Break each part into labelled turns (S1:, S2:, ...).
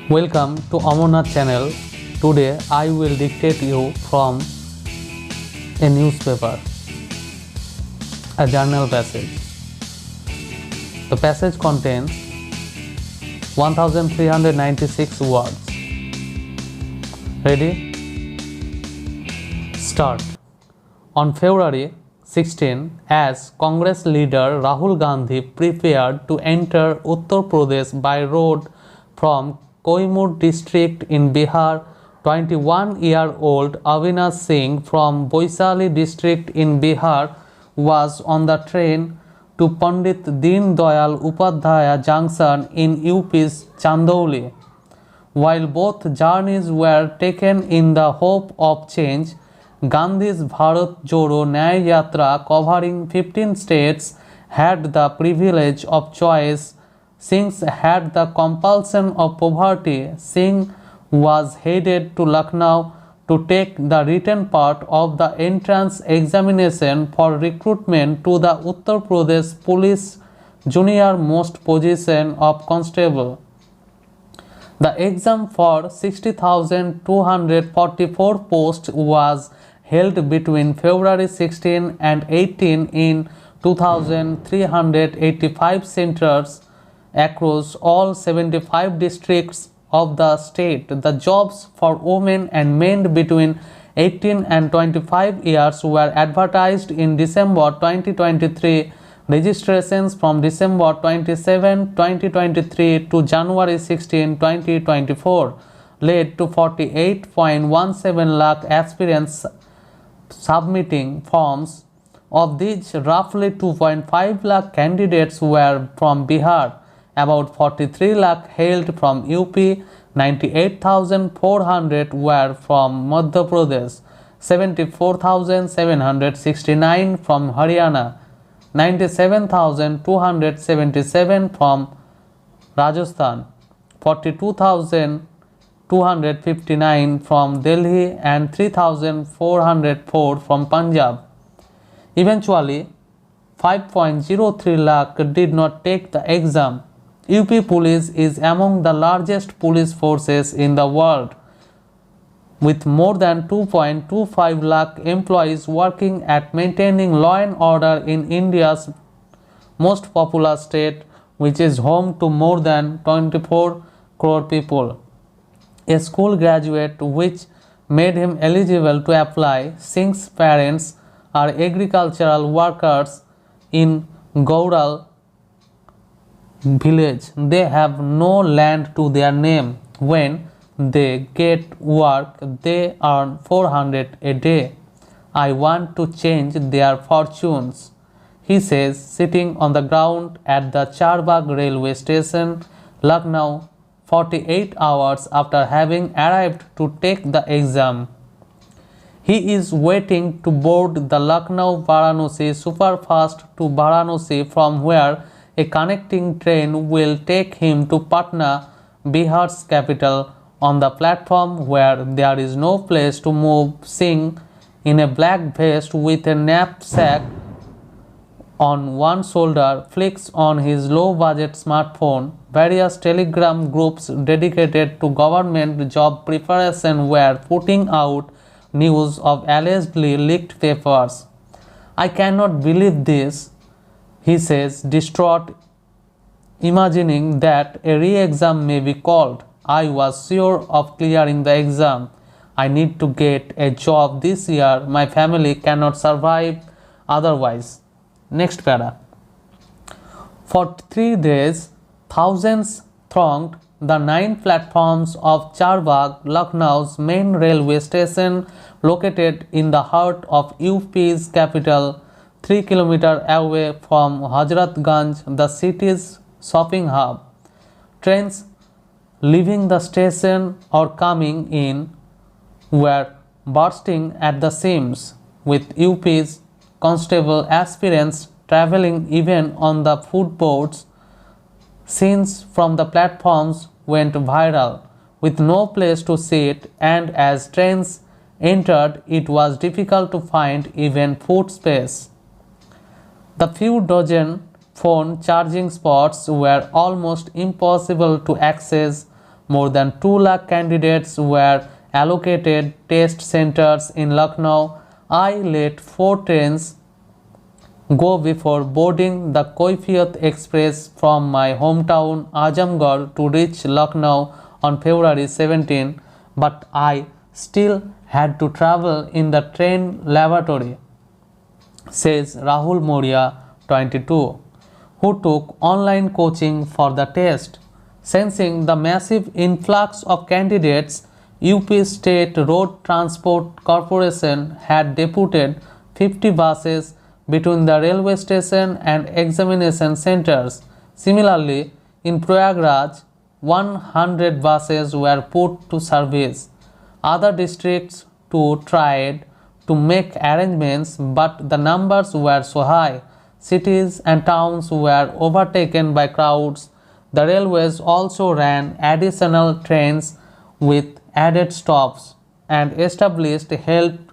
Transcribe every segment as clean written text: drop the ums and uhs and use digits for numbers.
S1: Welcome to Amarnath channel. Today I will dictate you from a newspaper, a journal passage. The passage contains 1396 words. Ready? Start. On February 16, as Congress leader Rahul Gandhi prepared to enter Uttar Pradesh by road from Koimur district in Bihar, 21-year-old Avinash Singh from Boisali district in Bihar was on the train to Pandit Deen Dayal Upadhyaya Junction in UP's Chandauli. While both journeys were taken in the hope of change, Gandhi's Bharat Jodo Nyay Yatra covering 15 states had the privilege of choice. Singh had the compulsion of poverty. Singh was headed to Lucknow to take the written part of the entrance examination for recruitment to the Uttar Pradesh Police junior most position of constable. The exam for 60,244 posts was held between February 16 and 18 in 2,385 centers across all 75 districts of the state. The jobs for women and men between 18 and 25 years were advertised in December 2023. Registrations from December 27, 2023 to January 16, 2024 led to 48.17 lakh aspirants submitting forms. Of these, roughly 2.5 lakh candidates were from Bihar, about 43 lakh hailed from UP, 98,400 were from Madhya Pradesh, 74,769 from Haryana, 97,277 from Rajasthan, 42,259 from Delhi and 3,404 from Punjab. Eventually, 5.03 lakh did not take the exam. UP Police is among the largest police forces in the world, with more than 2.25 lakh employees working at maintaining law and order in India's most populous state, which is home to more than 24 crore people. A school graduate which made him eligible to apply. Singh's parents are agricultural workers in Gaural village. They have no land to their name. When they get work, they earn 400 a day. I want to change their fortunes, he says, sitting on the ground at the Charbagh railway station, Lucknow, 48 hours after having arrived to take the exam. He is waiting to board the Lucknow-Varanasi superfast to Varanasi, from where a connecting train will take him to Patna, Bihar's capital. On the platform where there is no place to move, Singh, in a black vest with a knapsack on one shoulder, flicks on his low-budget smartphone. Various telegram groups dedicated to government job preparation were putting out news of allegedly leaked papers. I cannot believe this, he says, distraught, imagining that a re-exam may be called. I was sure of clearing the exam. I need to get a job this year. My family cannot survive otherwise. Next para. For 3 days, thousands thronged the 9 platforms of Charbagh, Lucknow's main railway station, located in the heart of UP's capital, 3 kilometers away from Hazratganj, the city's shopping hub. Trains leaving the station or coming in were bursting at the seams, with UP's constable aspirants travelling even on the footboards. Scenes from the platforms went viral, with no place to sit, and as trains entered, it was difficult to find even foot space. The few dozen phone charging spots were almost impossible to access more than 2 lakh candidates were allocated test centers in Lucknow. I let 4 trains go before boarding the Kaifiyat Express from my hometown Azamgarh to reach Lucknow on February 17, but I still had to travel in the train lavatory, says Rahul Moria, 22, who took online coaching for the test. Sensing the massive influx of candidates, UP State Road Transport Corporation had deputed 50 buses between the railway station and examination centers. Similarly, in Prayagraj, 100 buses were put to service. Other districts too tried to make arrangements, but the numbers were so high. Cities and towns were overtaken by crowds. The railways also ran additional trains with added stops and established help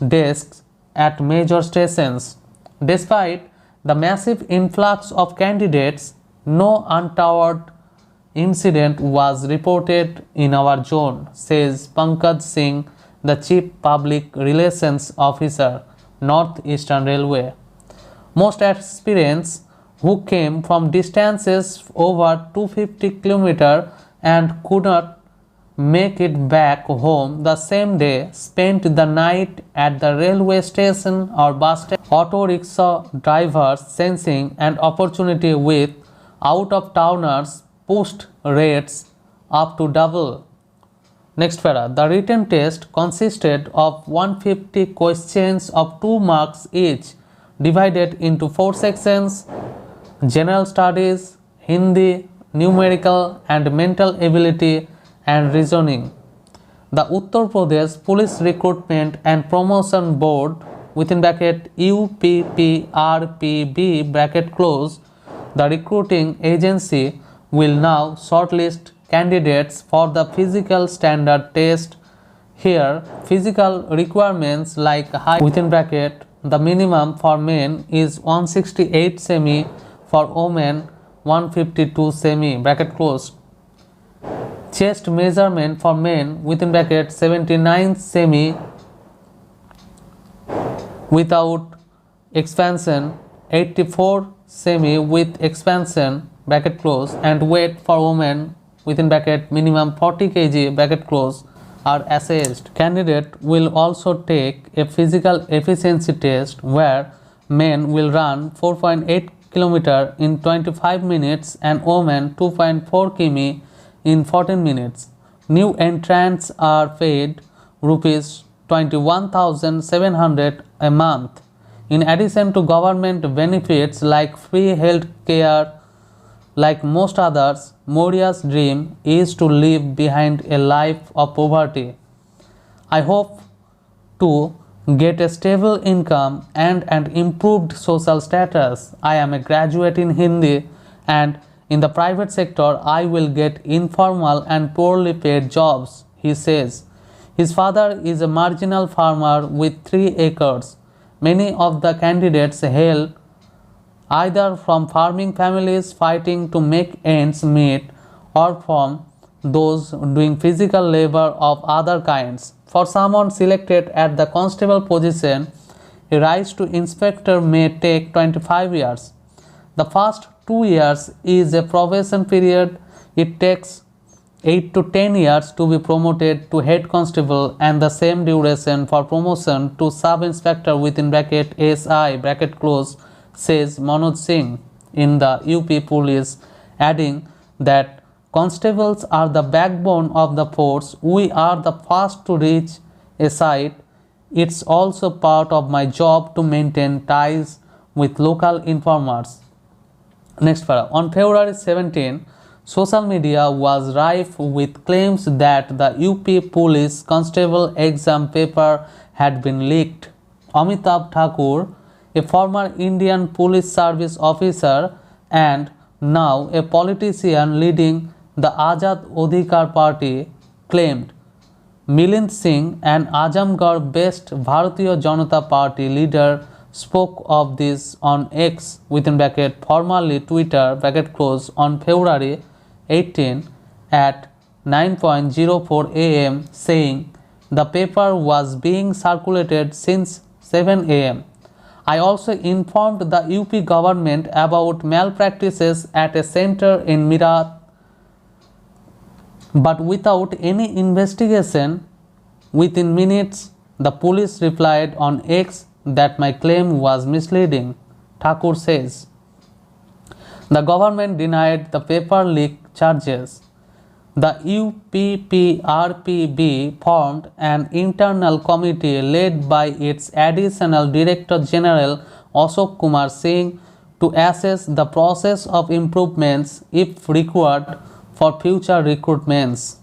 S1: desks at major stations. Despite the massive influx of candidates, no untoward incident was reported in our zone, says Pankaj Singh, the Chief Public Relations Officer, North Eastern Railway. Most aspirants who came from distances over 250 km and could not make it back home the same day spent the night at the railway station or bus station. Auto rickshaw drivers, sensing an opportunity with out-of-towners, pushed rates up to double. Next para. The written test consisted of 150 questions of 2 marks each, divided into 4 sections: general studies, Hindi, numerical and mental ability, and reasoning. The Uttar Pradesh Police Recruitment and Promotion Board within bracket UPPRPB bracket close, the recruiting agency will now shortlist candidates for the physical standard test. Here, physical requirements like height within bracket, the minimum for men is 168 semi, for women 152 semi bracket close. Chest measurement for men within bracket 79 semi without expansion, 84 semi with expansion bracket close, and weight for women within bracket minimum 40 kg bracket close are assessed. Candidate will also take a physical efficiency test where men will run 4.8 km in 25 minutes and women 2.4 km in 14 minutes. New entrants are paid rupees 21,700 a month. In addition to government benefits like free health care, like most others, Moria's dream is to leave behind a life of poverty. I hope to get a stable income and an improved social status. I am a graduate in Hindi, and in the private sector I will get informal and poorly paid jobs, he says. His father is a marginal farmer with 3 acres. Many of the candidates hail either from farming families fighting to make ends meet or from those doing physical labor of other kinds. For someone selected at the constable position, a rise to inspector may take 25 years. The first 2 years is a probation period. It takes 8 to 10 years to be promoted to head constable, and the same duration for promotion to sub-inspector within bracket SI bracket close, says Manoj Singh in the UP police, adding that constables are the backbone of the force. We are the first to reach a site. It's also part of my job to maintain ties with local informers. Next para. On February 17, social media was rife with claims that the UP police constable exam paper had been leaked. Amitabh Thakur, a former Indian police service officer and now a politician leading the Azad Adhikar party, claimed. Milind Singh, an Azamgarh-based Bharatiya Janata Party leader, spoke of this on X within bracket formerly Twitter bracket close on February 18 at 9:04 am, saying the paper was being circulated since 7 am. I also informed the UP government about malpractices at a center in Mirat, but without any investigation. Within minutes, the police replied on X that my claim was misleading, Thakur says. The government denied the paper leak charges. The UPPRPB formed an internal committee led by its Additional Director General Ashok Kumar Singh to assess the process of improvements if required for future recruitments.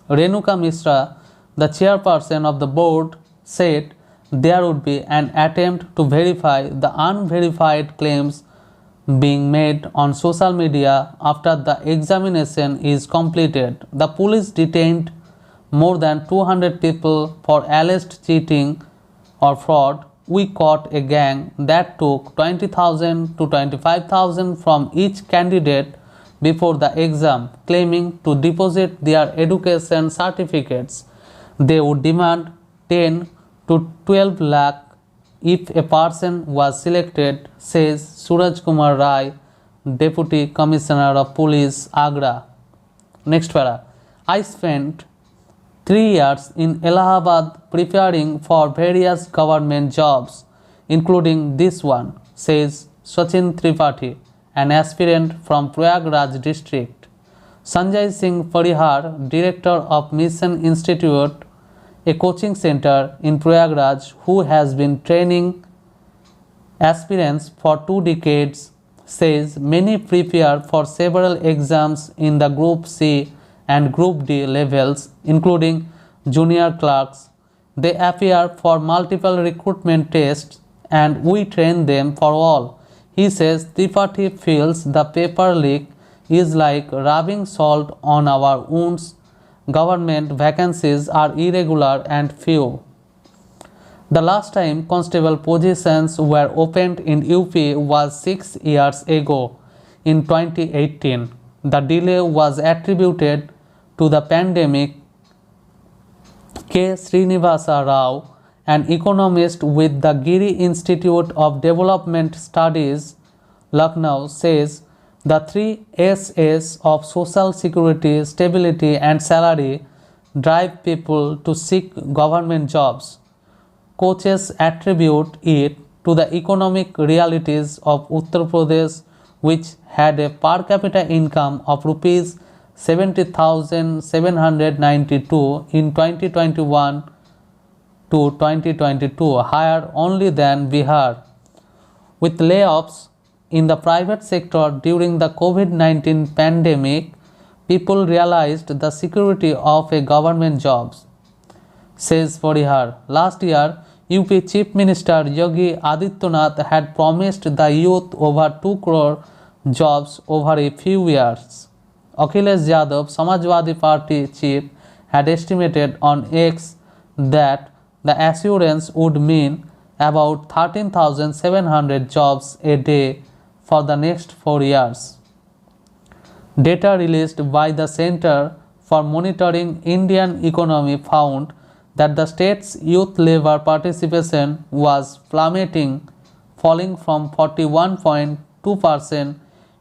S1: Renuka Mishra, the chairperson of the board, said there would be an attempt to verify the unverified claims being made on social media after the examination is completed. The police detained more than 200 people for alleged cheating or fraud. We caught a gang that took 20,000 to 25,000 from each candidate before the exam, claiming to deposit their education certificates. They would demand 10 to 12 lakh if a person was selected, says Suraj Kumar Rai, Deputy Commissioner of Police, Agra. Next para. I spent 3 years in Allahabad preparing for various government jobs, including this one, says Sachin Tripathi, an aspirant from Prayagraj district. Sanjay Singh Parihar, Director of Mission Institute, a coaching center in Prayagraj, who has been training aspirants for 2 decades, says many prepare for several exams in the Group C and Group D levels, including junior clerks. They appear for multiple recruitment tests and we train them for all. He says Tripathi feels the paper leak is like rubbing salt on our wounds. Government vacancies are irregular and few. The last time constable positions were opened in UP was 6 years ago, in 2018. The delay was attributed to the pandemic. K. Srinivasa Rao, an economist with the Giri Institute of Development Studies, Lucknow, says the 3 S's of social security, stability and salary drive people to seek government jobs. Coaches attribute it to the economic realities of Uttar Pradesh, which had a per capita income of rupees 70,792 in 2021 to 2022, higher only than Bihar. With layoffs in the private sector during the COVID-19 pandemic, people realized the security of a government jobs, says Parihar. Last year, UP Chief Minister Yogi Adityanath had promised the youth over 2 crore jobs over a few years. Akhilesh Yadav, Samajwadi Party chief, had estimated on X that the assurance would mean about 13,700 jobs a day for the next 4 years. Data released by the Center for Monitoring Indian Economy found that the state's youth labor participation was plummeting, falling from 41.2%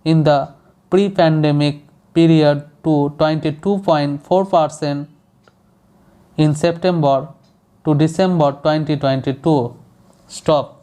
S1: in the pre-pandemic period to 22.4% in September to December 2022. Stop.